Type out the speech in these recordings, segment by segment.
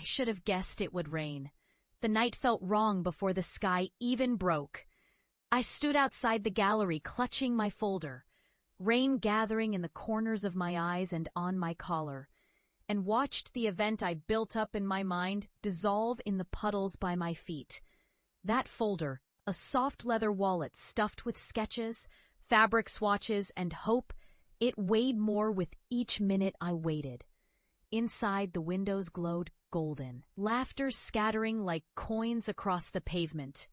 should have guessed it would rain. The night felt wrong before the sky even broke. I stood outside the gallery clutching my folder, rain gathering in the corners of my eyes and on my collar, and watched the event I built up in my mind dissolve in the puddles by my feet. That folder, a soft leather wallet stuffed with sketches, fabric swatches, and hope, it weighed more with each minute I waited. Inside, the windows glowed golden, laughter scattering like coins across the pavement.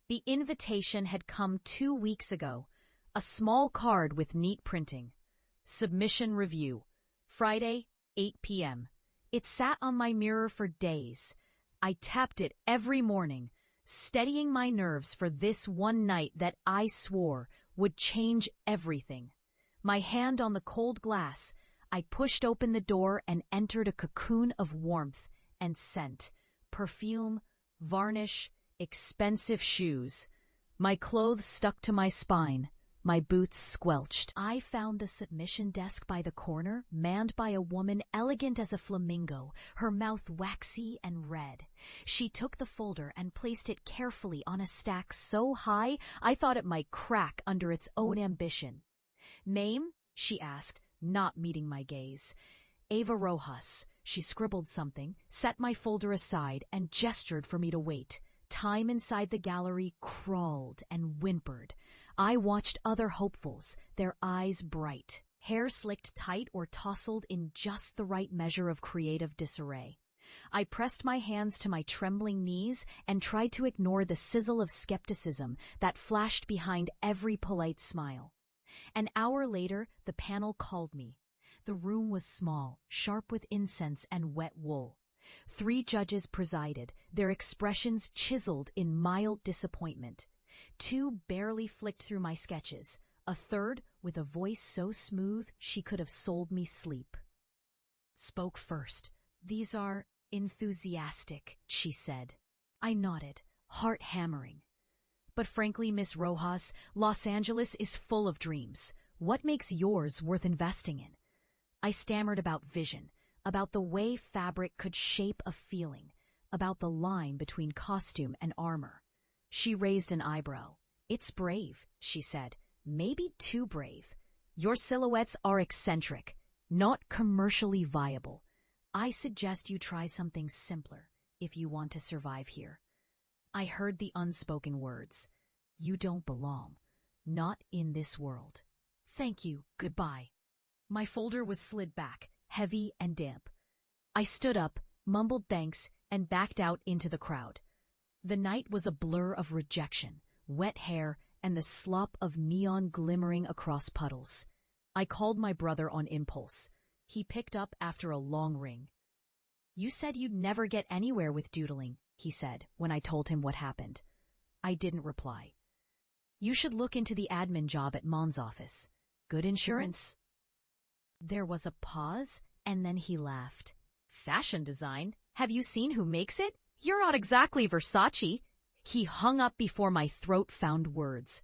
The invitation had come 2 weeks ago, a small card with neat printing. Submission review, Friday, 8 p.m. It sat on my mirror for days. I tapped it every morning, steadying my nerves for this one night that I swore would change everything. My hand on the cold glass, I pushed open the door and entered a cocoon of warmth and scent, perfume, varnish, expensive shoes. My clothes stuck to my spine, my boots squelched. I found the submission desk by the corner, manned by a woman elegant as a flamingo, her mouth waxy and red. She took the folder and placed it carefully on a stack so high I thought it might crack under its own ambition. "Name?" she asked, not meeting my gaze. "Ava Rojas." She scribbled something, set my folder aside, and gestured for me to wait. Time inside the gallery crawled and whimpered. I watched other hopefuls, their eyes bright, hair slicked tight or tousled in just the right measure of creative disarray. I pressed my hands to my trembling knees and tried to ignore the sizzle of skepticism that flashed behind every polite smile. An hour later, the panel called me. The room was small, sharp with incense and wet wool. 3 judges presided, their expressions chiseled in mild disappointment. 2 barely flicked through my sketches, a third, with a voice so smooth she could have sold me sleep, spoke first. "These are enthusiastic," she said. I nodded, heart hammering. "But frankly, Miss Rojas, Los Angeles is full of dreams. What makes yours worth investing in?" I stammered about vision, about the way fabric could shape a feeling, about the line between costume and armor. She raised an eyebrow. "It's brave," she said. "Maybe too brave. Your silhouettes are eccentric, not commercially viable. I suggest you try something simpler if you want to survive here." I heard the unspoken words. "You don't belong. Not in this world. Thank you, goodbye." My folder was slid back, heavy and damp. I stood up, mumbled thanks, and backed out into the crowd. The night was a blur of rejection, wet hair, and the slop of neon glimmering across puddles. I called my brother on impulse. He picked up after a long ring. "You said you'd never get anywhere with doodling," he said when I told him what happened. I didn't reply. "You should look into the admin job at Mom's office. Good insurance." There was a pause, and then he laughed. "Fashion design? Have you seen who makes it? You're not exactly Versace." He hung up before my throat found words.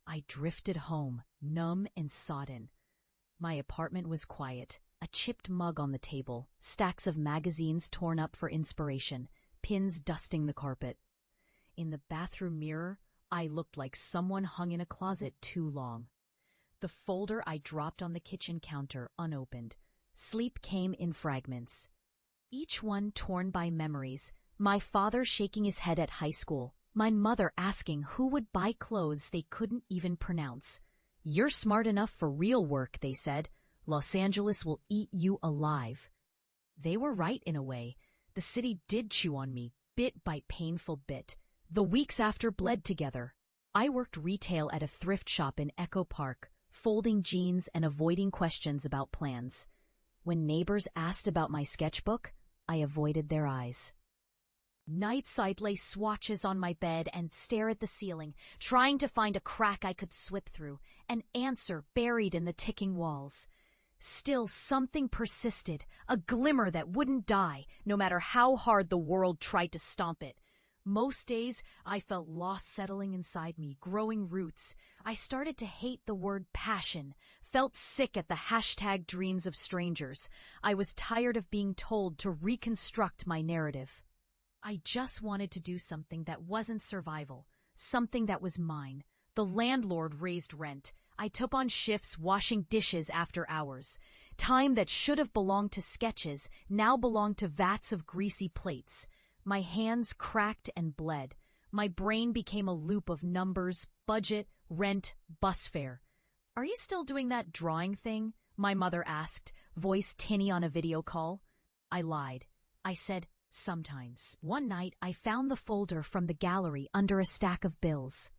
I drifted home, numb and sodden. My apartment was quiet, a chipped mug on the table, stacks of magazines torn up for inspiration, pins dusting the carpet. In the bathroom mirror, I looked like someone hung in a closet too long. The folder I dropped on the kitchen counter unopened. Sleep came in fragments, each one torn by memories. My father shaking his head at high school, my mother asking who would buy clothes they couldn't even pronounce. "You're smart enough for real work," they said. "Los Angeles will eat you alive." They were right in a way. The city did chew on me, bit by painful bit. The weeks after bled together. I worked retail at a thrift shop in Echo Park, folding jeans and avoiding questions about plans. When neighbors asked about my sketchbook, I avoided their eyes. Nights I'd lay swatches on my bed and stare at the ceiling, trying to find a crack I could slip through, an answer buried in the ticking walls. Still something persisted, a glimmer that wouldn't die, no matter how hard the world tried to stomp it. Most days, I felt loss settling inside me, growing roots. I started to hate the word passion, Felt sick at the hashtag dreams of strangers. I was tired of being told to reconstruct my narrative. I just wanted to do something that wasn't survival, something that was mine. The landlord raised rent. I took on shifts washing dishes after hours. Time that should have belonged to sketches now belonged to vats of greasy plates. My hands cracked and bled. My brain became a loop of numbers, budget, rent, bus fare. "Are you still doing that drawing thing?" my mother asked, voice tinny on a video call. I lied. I said, sometimes. One night, I found the folder from the gallery under a stack of bills.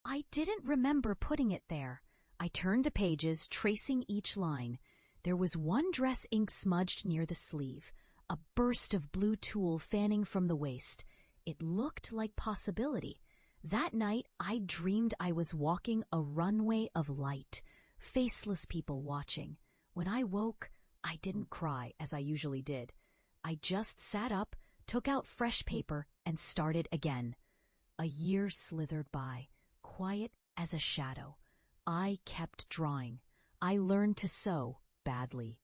I didn't remember putting it there. I turned the pages, tracing each line. There was one dress ink smudged near the sleeve, a burst of blue tulle fanning from the waist. It looked like possibility. That night, I dreamed I was walking a runway of light, faceless people watching. When I woke, I didn't cry as I usually did. I just sat up, took out fresh paper, and started again. A year slithered by, quiet as a shadow. I kept drawing. I learned to sew badly.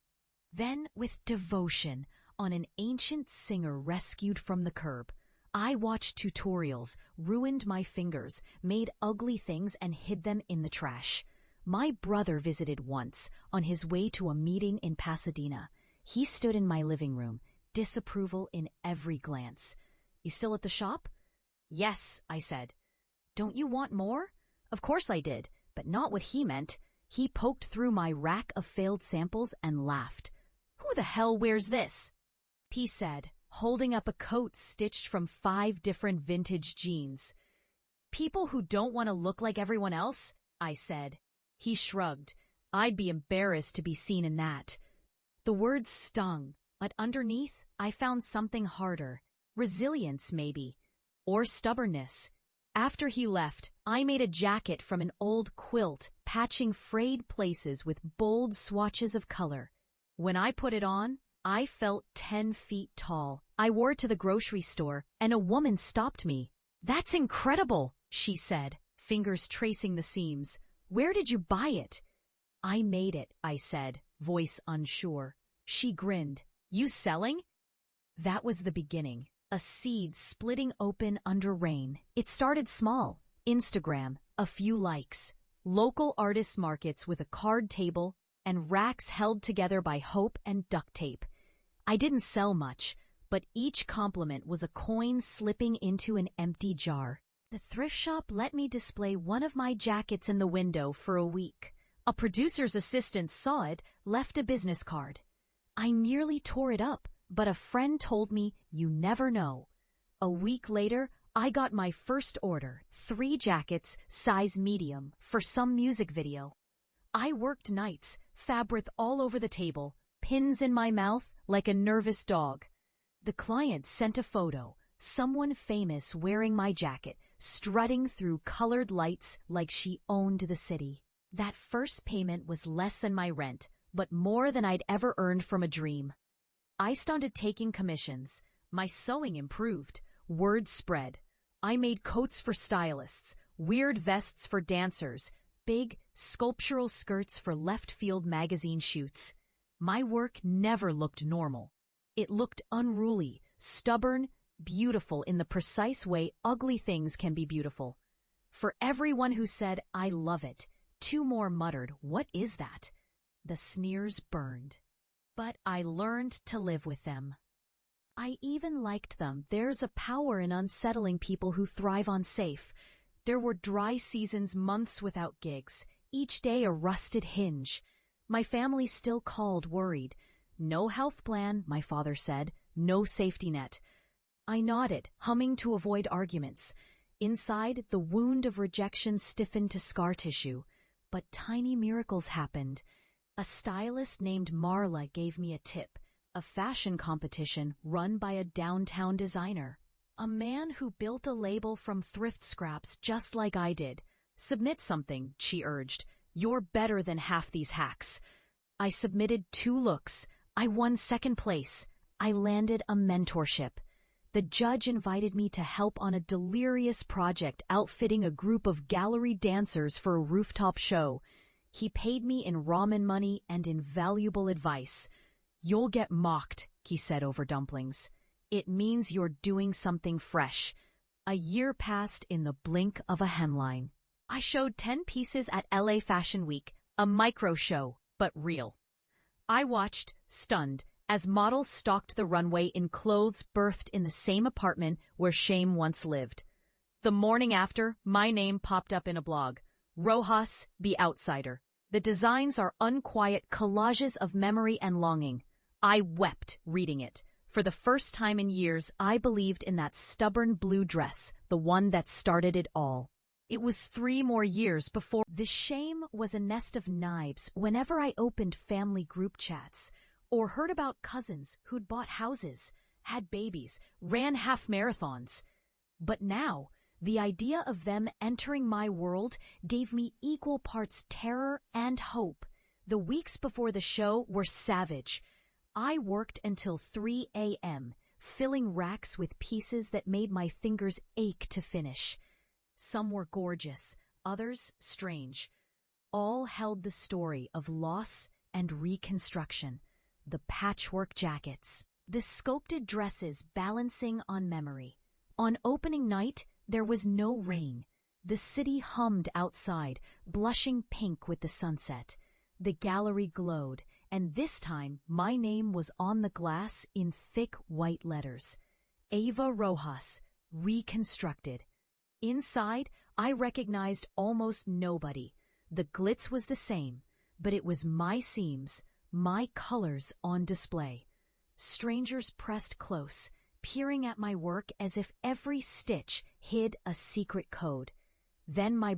Then, with devotion, on an ancient singer rescued from the curb, I watched tutorials, ruined my fingers, made ugly things and hid them in the trash. My brother visited once, on his way to a meeting in Pasadena. He stood in my living room, disapproval in every glance. "You still at the shop?" "Yes," I said. "Don't you want more?" Of course I did, but not what he meant. He poked through my rack of failed samples and laughed. "Who the hell wears this?" He said, holding up a coat stitched from 5 different vintage jeans. "People who don't want to look like everyone else," I said. He shrugged. I'd be embarrassed to be seen in that. The words stung, but underneath I found something harder. Resilience, maybe. Or stubbornness. After he left, I made a jacket from an old quilt, patching frayed places with bold swatches of color. When I put it on, I felt 10 feet tall. I wore it to the grocery store, and a woman stopped me. "That's incredible," she said, fingers tracing the seams. "Where did you buy it?" "I made it," I said, voice unsure. She grinned. "You selling?" That was the beginning. A seed splitting open under rain. It started small. Instagram, a few likes. Local artists markets with a card table and racks held together by hope and duct tape. I didn't sell much, but each compliment was a coin slipping into an empty jar. The thrift shop let me display one of my jackets in the window for a week. A producer's assistant saw it, left a business card. I nearly tore it up, but a friend told me, "You never know." A week later, I got my first order, 3 jackets, size medium, for some music video. I worked nights, fabric all over the table, pins in my mouth like a nervous dog. The client sent a photo, someone famous wearing my jacket, strutting through colored lights like she owned the city. That first payment was less than my rent, but more than I'd ever earned from a dream. I started taking commissions. My sewing improved. Word spread. I made coats for stylists, weird vests for dancers, big, sculptural skirts for left-field magazine shoots. My work never looked normal. It looked unruly, stubborn, beautiful in the precise way ugly things can be beautiful. For everyone who said, "I love it," 2 more muttered, "What is that?" The sneers burned. But I learned to live with them. I even liked them. There's a power in unsettling people who thrive on safe. There were dry seasons, months without gigs, each day a rusted hinge. My family still called, worried. "No health plan," my father said, "no safety net." I nodded, humming to avoid arguments. Inside, the wound of rejection stiffened to scar tissue. But tiny miracles happened. A stylist named Marla gave me a tip. A fashion competition run by a downtown designer. A man who built a label from thrift scraps just like I did. "Submit something," she urged. "You're better than half these hacks." I submitted 2 looks. I won 2nd place. I landed a mentorship. The judge invited me to help on a delirious project outfitting a group of gallery dancers for a rooftop show. He paid me in ramen money and invaluable advice. "You'll get mocked," he said over dumplings. "It means you're doing something fresh." A year passed in the blink of a hemline. I showed 10 pieces at LA Fashion Week, a micro show, but real. I watched, stunned, as models stalked the runway in clothes birthed in the same apartment where shame once lived. The morning after, my name popped up in a blog. Rojas, the Outsider. The designs are unquiet collages of memory and longing. I wept reading it. For the first time in years, I believed in that stubborn blue dress, the one that started it all. It was 3 more years before the shame was a nest of knives whenever I opened family group chats or heard about cousins who'd bought houses, had babies, ran half marathons. But now, the idea of them entering my world gave me equal parts terror and hope. The weeks before the show were savage. I worked until 3 a.m., filling racks with pieces that made my fingers ache to finish. Some were gorgeous, others strange. All held the story of loss and reconstruction. The patchwork jackets, the sculpted dresses balancing on memory. On opening night, there was no rain. The city hummed outside, blushing pink with the sunset. The gallery glowed, and this time my name was on the glass in thick white letters. Ava Rojas, reconstructed. Inside, I recognized almost nobody. The glitz was the same, but it was my seams, my colors on display. Strangers pressed close, peering at my work as if every stitch hid a secret code. Then my